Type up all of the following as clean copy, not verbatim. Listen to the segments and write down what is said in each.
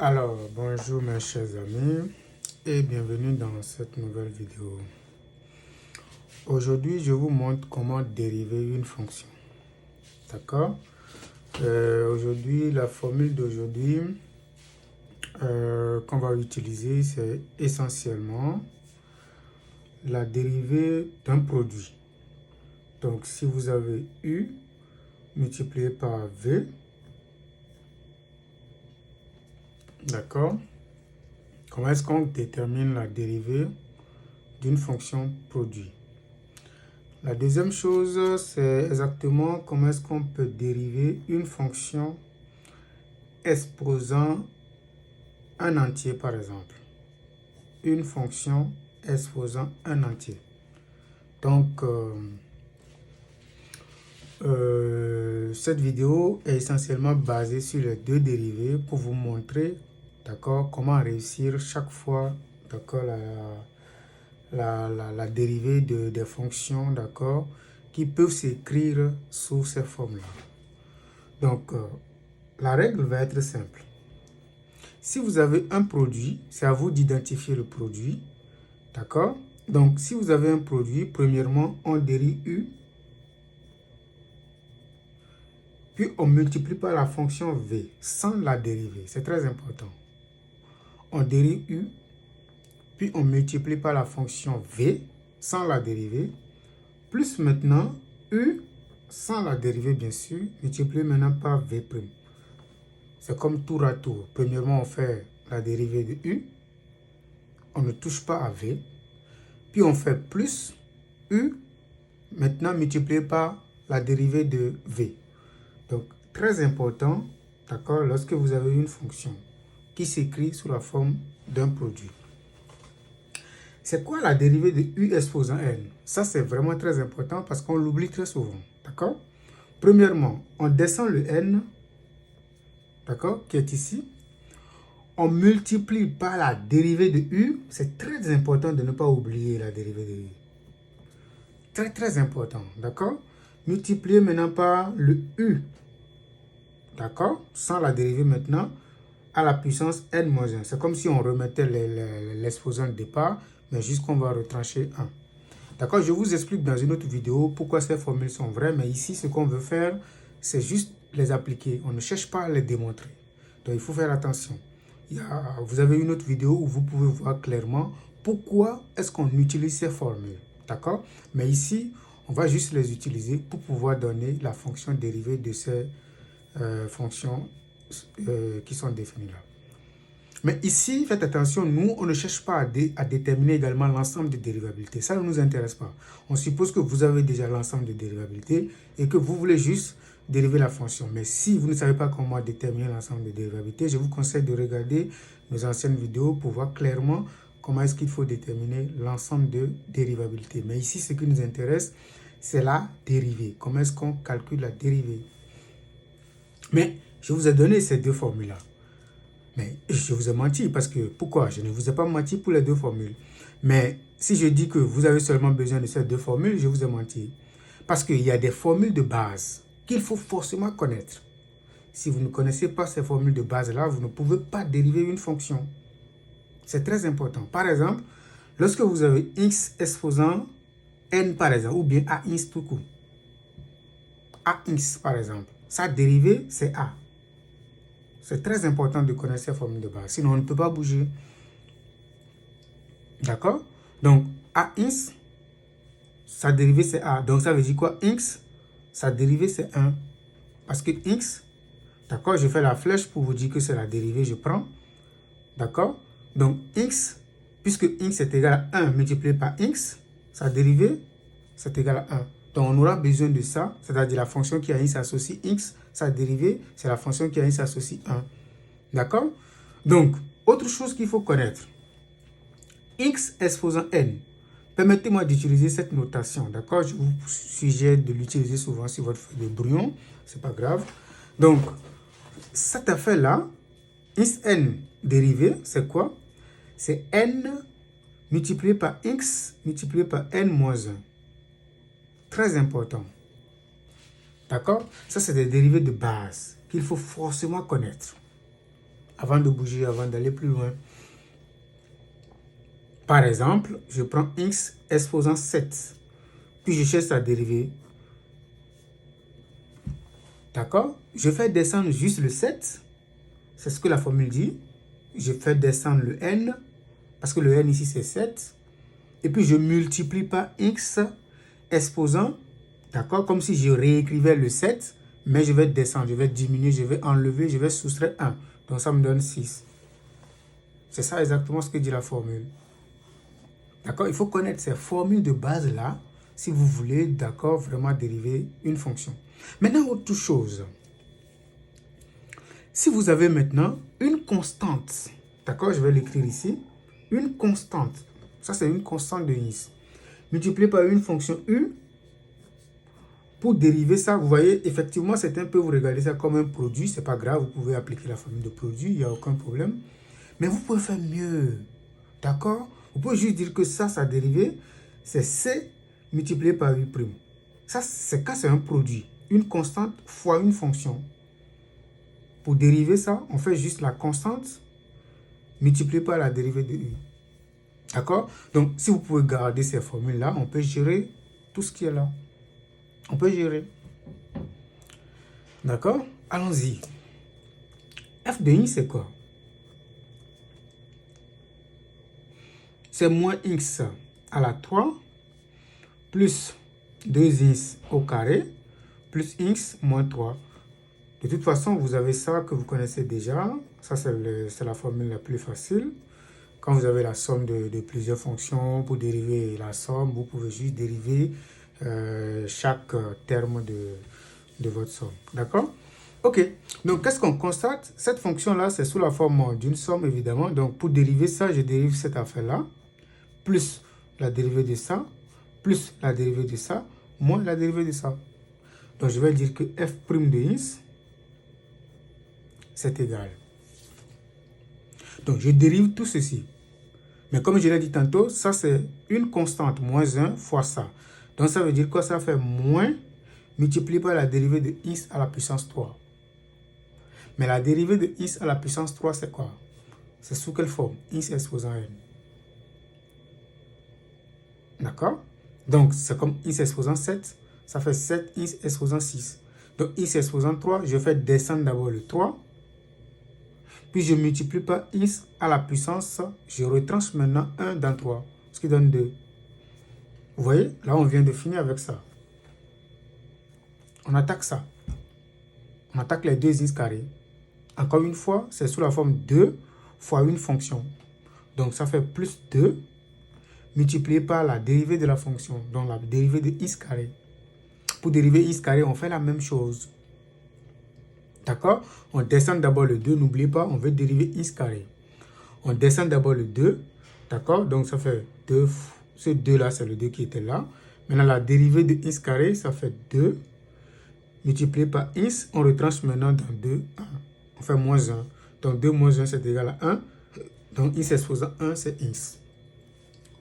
Alors, bonjour mes chers amis et bienvenue dans cette nouvelle vidéo. Aujourd'hui, je vous montre comment dériver une fonction. D'accord? Aujourd'hui, la formule d'aujourd'hui qu'on va utiliser, c'est essentiellement la dérivée d'un produit. Donc, si vous avez U multiplié par V, d'accord? Comment est-ce qu'on détermine la dérivée d'une fonction produit? La deuxième chose, c'est exactement comment est-ce qu'on peut dériver une fonction exposant un entier, par exemple. Une fonction exposant un entier. Donc, cette vidéo est essentiellement basée sur les deux dérivés pour vous montrer, d'accord, comment réussir chaque fois, d'accord, la dérivée des fonctions, d'accord, qui peuvent s'écrire sous ces formes-là. Donc, la règle va être simple. Si vous avez un produit, c'est à vous d'identifier le produit, d'accord? Donc, si vous avez un produit, premièrement, on dérive U, puis on multiplie par la fonction V, sans la dériver. C'est très important. On dérive U, puis on multiplie par la fonction V, sans la dériver, plus maintenant U, sans la dériver bien sûr, multiplié maintenant par V'. C'est comme tour à tour. Premièrement, on fait la dérivée de U, on ne touche pas à V, puis on fait plus U, maintenant multiplié par la dérivée de V. Donc, très important, d'accord, lorsque vous avez une fonction qui s'écrit sous la forme d'un produit. C'est quoi la dérivée de U exposant N? Ça, c'est vraiment très important parce qu'on l'oublie très souvent, d'accord? Premièrement, on descend le N, d'accord, qui est ici. On multiplie par la dérivée de U. C'est très important de ne pas oublier la dérivée de U. Très, très important, d'accord? Multiplier maintenant par le U, d'accord? Sans la dérivée maintenant, à la puissance N-1. C'est comme si on remettait l'exposant de départ, mais juste qu'on va retrancher 1. D'accord? Je vous explique dans une autre vidéo pourquoi ces formules sont vraies, mais ici, ce qu'on veut faire, c'est juste les appliquer. On ne cherche pas à les démontrer. Donc, il faut faire attention. Vous avez une autre vidéo où vous pouvez voir clairement pourquoi est-ce qu'on utilise ces formules. D'accord? Mais ici, on va juste les utiliser pour pouvoir donner la fonction dérivée de ces fonctions qui sont définies là. Mais ici, faites attention, nous, on ne cherche pas à déterminer également l'ensemble de dérivabilités. Ça ne nous intéresse pas. On suppose que vous avez déjà l'ensemble de dérivabilités et que vous voulez juste dériver la fonction. Mais si vous ne savez pas comment déterminer l'ensemble de dérivabilités, je vous conseille de regarder nos anciennes vidéos pour voir clairement comment est-ce qu'il faut déterminer l'ensemble de dérivabilités. Mais ici, ce qui nous intéresse, c'est la dérivée. Comment est-ce qu'on calcule la dérivée? Mais je vous ai donné ces deux formules-là. Mais je vous ai menti parce que, pourquoi? Je ne vous ai pas menti pour les deux formules. Mais si je dis que vous avez seulement besoin de ces deux formules, je vous ai menti. Parce qu'il y a des formules de base qu'il faut forcément connaître. Si vous ne connaissez pas ces formules de base-là, vous ne pouvez pas dériver une fonction. C'est très important. Par exemple, lorsque vous avez x exposant n par exemple, ou bien ax tout court. Ax par exemple, sa dérivée c'est a. C'est très important de connaître ces formules de base, sinon on ne peut pas bouger. D'accord? Donc, ax, sa dérivée c'est a. Donc, ça veut dire quoi? X, sa dérivée c'est 1. Parce que x, d'accord, je fais la flèche pour vous dire que c'est la dérivée, je prends. D'accord? Donc, x, puisque x est égal à 1 multiplié par x, sa dérivée, c'est égal à 1. Donc, on aura besoin de ça, c'est-à-dire la fonction qui a x associe x, sa dérivée, c'est la fonction qui a x associe 1. D'accord? Donc, autre chose qu'il faut connaître. X exposant n. Permettez-moi d'utiliser cette notation, d'accord? Je vous suggère de l'utiliser souvent sur votre feuille de brouillon, c'est pas grave. Donc, cette affaire-là, xn dérivée, c'est quoi? C'est n multiplié par x multiplié par n-1. Très important. D'accord? Ça, c'est des dérivés de base qu'il faut forcément connaître. avant de bouger, avant d'aller plus loin. Par exemple, je prends x exposant 7, puis je cherche sa dérivée. D'accord? Je fais descendre juste le 7, c'est ce que la formule dit. Je fais descendre le n, parce que le n ici c'est 7, et puis je multiplie par x exposant, d'accord, comme si je réécrivais le 7, mais je vais descendre, je vais diminuer, je vais enlever, je vais soustraire 1. Donc ça me donne 6. C'est ça exactement ce que dit la formule. D'accord? Il faut connaître ces formules de base-là si vous voulez, d'accord, vraiment dériver une fonction. Maintenant, autre chose. Si vous avez maintenant une constante, d'accord, je vais l'écrire ici, une constante, ça c'est une constante de Nice, multipliée par une fonction u, pour dériver ça, vous voyez, effectivement, c'est un peu, vous regardez ça comme un produit, c'est pas grave, vous pouvez appliquer la formule de produit, il n'y a aucun problème. Mais vous pouvez faire mieux, d'accord? Vous pouvez juste dire que ça, sa dérivée, c'est c multiplié par u'. Ça, c'est quand c'est un produit, une constante fois une fonction. Pour dériver ça, on fait juste la constante multipliée par la dérivée de u. D'accord? Donc, si vous pouvez garder ces formules-là, on peut gérer tout ce qui est là. On peut gérer. D'accord? Allons-y. F de i, c'est quoi? C'est moins x à la 3 plus 2x au carré plus x moins 3. De toute façon, vous avez ça que vous connaissez déjà. Ça, c'est la formule la plus facile. Quand vous avez la somme de plusieurs fonctions, pour dériver la somme, vous pouvez juste dériver chaque terme de votre somme. D'accord? Ok. Donc, qu'est-ce qu'on constate? Cette fonction-là, c'est sous la forme d'une somme, évidemment. Donc, pour dériver ça, je dérive cette affaire-là, plus la dérivée de ça, plus la dérivée de ça, moins la dérivée de ça. Donc, je vais dire que f' de x, c'est égal. Donc, je dérive tout ceci. Mais comme je l'ai dit tantôt, ça c'est une constante, moins 1 fois ça. Donc ça veut dire quoi? Ça fait moins multiplié par la dérivée de x à la puissance 3. Mais la dérivée de x à la puissance 3, c'est quoi? C'est sous quelle forme? X exposant n. D'accord? Donc c'est comme x exposant 7, ça fait 7x exposant 6. Donc x exposant 3, je fais descendre d'abord le 3. Puis je multiplie par x à la puissance, je retranche maintenant 1 dans 3, ce qui donne 2. Vous voyez, là on vient de finir avec ça. On attaque ça. On attaque les deux x carrés. Encore une fois, c'est sous la forme 2 fois une fonction. Donc ça fait plus 2 multiplié par la dérivée de la fonction, donc la dérivée de x carré. Pour dériver x carré, on fait la même chose. D'accord? On descend d'abord le 2, n'oubliez pas, on veut dériver x carré. On descend d'abord le 2, d'accord? Donc ça fait 2, ce 2 là, c'est le 2 qui était là. Maintenant, la dérivée de x carré, ça fait 2 multiplié par x. On retranche maintenant dans 2, 1. On fait moins 1. Donc 2 moins 1, c'est égal à 1. Donc x exposant 1, c'est x.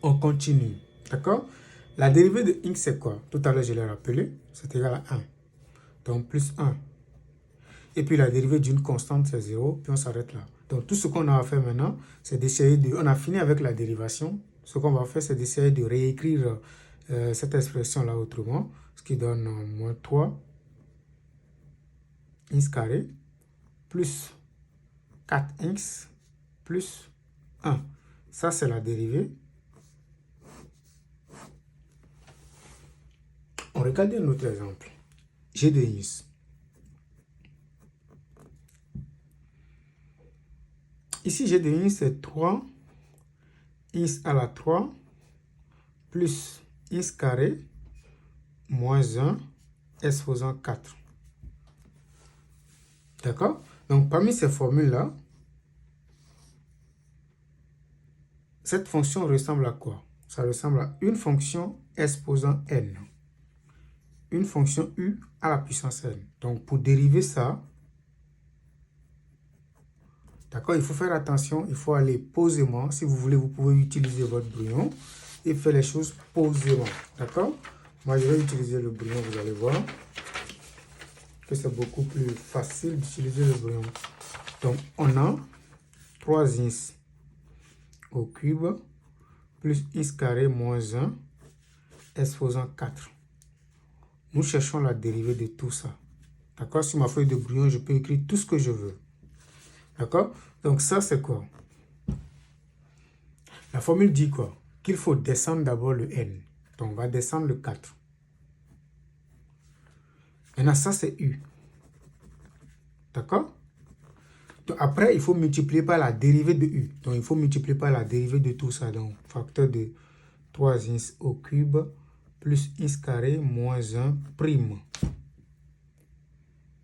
On continue, d'accord? La dérivée de x, c'est quoi? Tout à l'heure, je l'ai rappelé, c'est égal à 1. Donc plus 1. Et puis la dérivée d'une constante, c'est 0, puis on s'arrête là. Donc tout ce qu'on a à faire maintenant, c'est d'essayer de... On a fini avec la dérivation. Ce qu'on va faire, c'est d'essayer de réécrire cette expression-là autrement, ce qui donne moins 3 x carré plus 4x plus 1. Ça, c'est la dérivée. On regarde un autre exemple. G de x. Ici, g de x, c'est 3 x à la 3 plus x carré moins 1 exposant 4. D'accord? Donc, parmi ces formules-là, cette fonction ressemble à quoi? Ça ressemble à une fonction exposant n. Une fonction u à la puissance n. Donc, pour dériver ça, d'accord, il faut faire attention, il faut aller posément. Si vous voulez, vous pouvez utiliser votre brouillon et faire les choses posément. D'accord? Moi, je vais utiliser le brouillon, vous allez voir que c'est beaucoup plus facile d'utiliser le brouillon. Donc, on a 3x au cube plus x carré moins 1 exposant 4. Nous cherchons la dérivée de tout ça. D'accord? Sur ma feuille de brouillon, je peux écrire tout ce que je veux. D'accord? Donc ça, c'est quoi? La formule dit quoi? Qu'il faut descendre d'abord le n. Donc on va descendre le 4. Maintenant, ça, c'est u. D'accord? Donc après, il faut multiplier par la dérivée de u. Donc il faut multiplier par la dérivée de tout ça. Donc facteur de 3x au cube plus x carré moins 1 prime.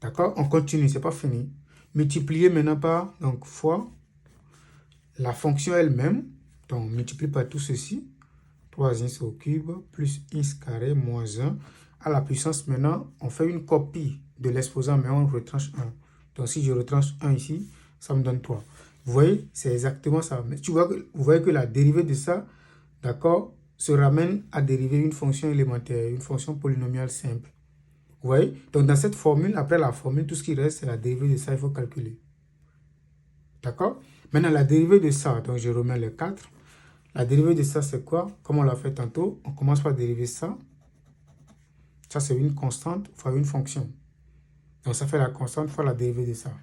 D'accord? On continue, c'est pas fini. Multiplier maintenant par, donc, fois la fonction elle-même. Donc, on multiplie par tout ceci. 3x au cube plus x carré moins 1 à la puissance. Maintenant, on fait une copie de l'exposant, mais on retranche 1. Donc, si je retranche 1 ici, ça me donne 3. Vous voyez, c'est exactement ça. Mais vous voyez que la dérivée de ça, d'accord, se ramène à dériver une fonction élémentaire, une fonction polynomiale simple. Vous voyez? Donc, dans cette formule, après la formule, tout ce qui reste, c'est la dérivée de ça, il faut calculer. D'accord? Maintenant, la dérivée de ça, donc je remets le 4. La dérivée de ça, c'est quoi? Comme on l'a fait tantôt, on commence par dériver ça. Ça, c'est une constante fois une fonction. Donc, ça fait la constante fois la dérivée de ça.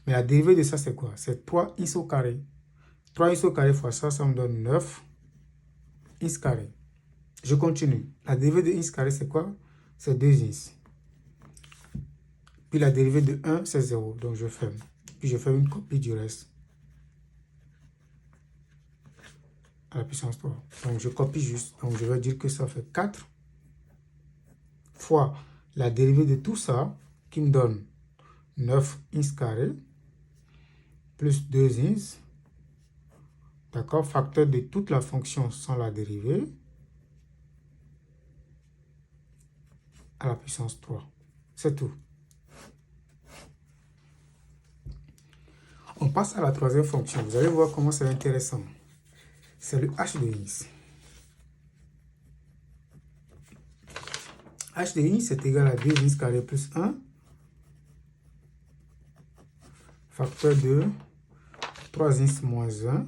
Mais la dérivée de ça, c'est quoi? C'est 3x au carré. 3x au carré fois ça, ça me donne 9x carré. Je continue. La dérivée de x carré, c'est quoi? C'est 2x. Puis la dérivée de 1, c'est 0. Donc, je ferme. Puis, je fais une copie du reste. À la puissance 3. Donc, je copie juste. Donc, je vais dire que ça fait 4 fois la dérivée de tout ça, qui me donne 9x carré plus 2x. D'accord? Facteur de toute la fonction sans la dérivée. À la puissance 3. C'est tout. On passe à la troisième fonction. Vous allez voir comment c'est intéressant. C'est le h de x. H de x est égal à 2x carré plus 1. Facteur de 3x moins 1.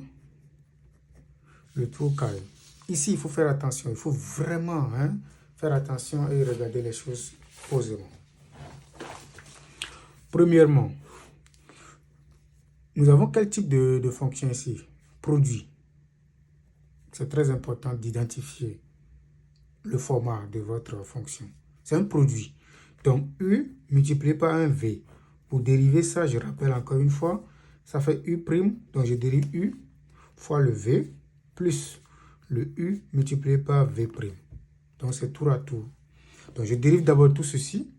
Le tout au carré. Ici, il faut faire attention. Il faut vraiment faire attention et regarder les choses posément. Premièrement, nous avons quel type de fonction ici? Produit. C'est très important d'identifier le format de votre fonction. C'est un produit. Donc, U multiplié par un V. Pour dériver ça, je rappelle encore une fois, ça fait U'. Donc, je dérive U fois le V plus le U multiplié par V'. Donc, c'est tour à tour. Donc, je dérive d'abord tout ceci.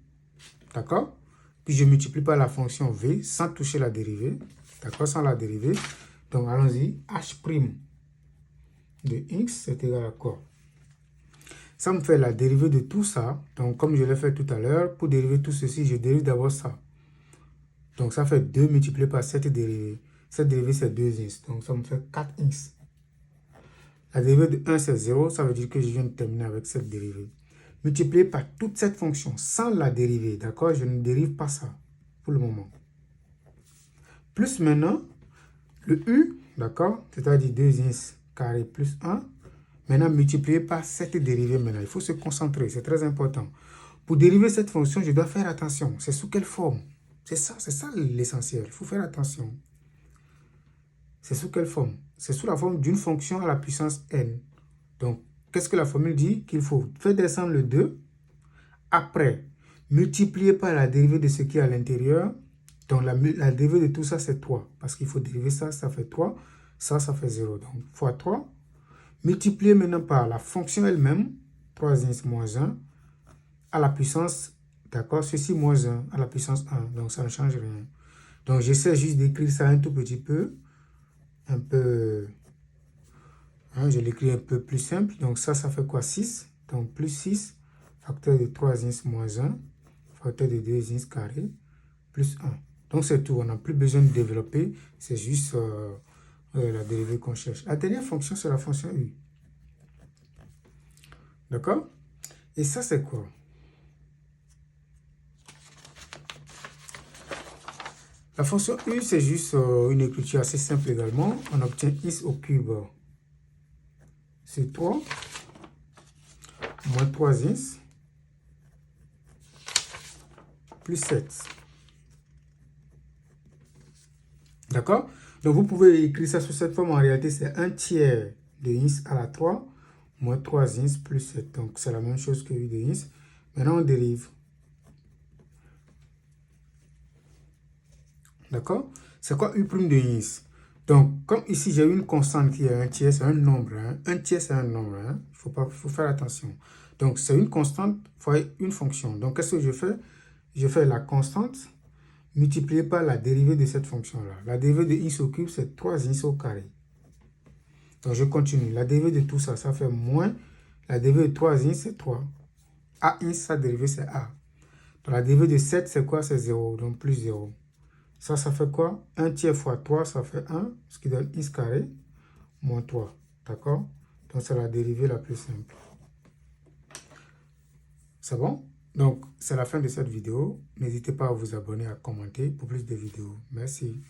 D'accord? Puis, je multiplie par la fonction V sans toucher la dérivée. D'accord? Sans la dérivée. Donc, allons-y. H' de X, c'est égal à quoi? Ça me fait la dérivée de tout ça. Donc, comme je l'ai fait tout à l'heure, pour dériver tout ceci, je dérive d'abord ça. Donc, ça fait 2 multiplié par cette dérivée. Cette dérivée, c'est 2x. Donc, ça me fait 4x. La dérivée de 1, c'est 0. Ça veut dire que je viens de terminer avec cette dérivée. Multiplié par toute cette fonction sans la dérivée. D'accord? Je ne dérive pas ça pour le moment. Plus maintenant, le u, d'accord? C'est-à-dire 2x carré plus 1. Maintenant, multiplié par cette dérivée. Maintenant, il faut se concentrer. C'est très important. Pour dériver cette fonction, je dois faire attention. C'est sous quelle forme? C'est ça l'essentiel. Il faut faire attention. C'est sous quelle forme? C'est sous la forme d'une fonction à la puissance n. Donc, qu'est-ce que la formule dit? Qu'il faut faire descendre le 2. Après, multiplier par la dérivée de ce qui est à l'intérieur. Donc, la dérivée de tout ça, c'est 3. Parce qu'il faut dériver ça, ça fait 3. Ça fait 0. Donc, fois 3. Multiplier maintenant par la fonction elle-même. 3x moins 1. À la puissance, d'accord, ceci moins 1 à la puissance 1. Donc, ça ne change rien. Donc, j'essaie juste d'écrire ça un tout petit peu. Un peu... je l'écris un peu plus simple. Donc, ça fait quoi? 6. Donc, plus 6. Facteur de 3x moins 1. Facteur de 2x carré. Plus 1. Donc, c'est tout. On n'a plus besoin de développer. C'est juste la dérivée qu'on cherche. La dernière fonction, c'est la fonction u. D'accord? Et ça, c'est quoi? La fonction u, c'est juste une écriture assez simple également. On obtient x au cube sur 3, moins 3x, plus 7. D'accord? Donc, vous pouvez écrire ça sous cette forme. En réalité, c'est 1 tiers de x à la 3, moins 3x plus 7. Donc, c'est la même chose que u de x. Maintenant, on dérive. D'accord? C'est quoi u' de x? Donc, comme ici, j'ai une constante qui est 1 tiers, c'est un nombre. Hein? 1 tiers, c'est un nombre. Hein? Il faut faire attention. Donc, c'est une constante fois une fonction. Donc, qu'est-ce que je fais? Je fais la constante multipliée par la dérivée de cette fonction-là. La dérivée de x au cube, c'est 3x au carré. Donc, je continue. La dérivée de tout ça, ça fait moins. La dérivée de 3x, c'est 3. A1, sa dérivée, c'est A. Donc, la dérivée de 7, c'est quoi? C'est 0. Donc, plus 0. Ça fait quoi? 1 tiers fois 3, ça fait 1, ce qui donne x carré, moins 3. D'accord? Donc, c'est la dérivée la plus simple. C'est bon? Donc, c'est la fin de cette vidéo. N'hésitez pas à vous abonner, à commenter pour plus de vidéos. Merci.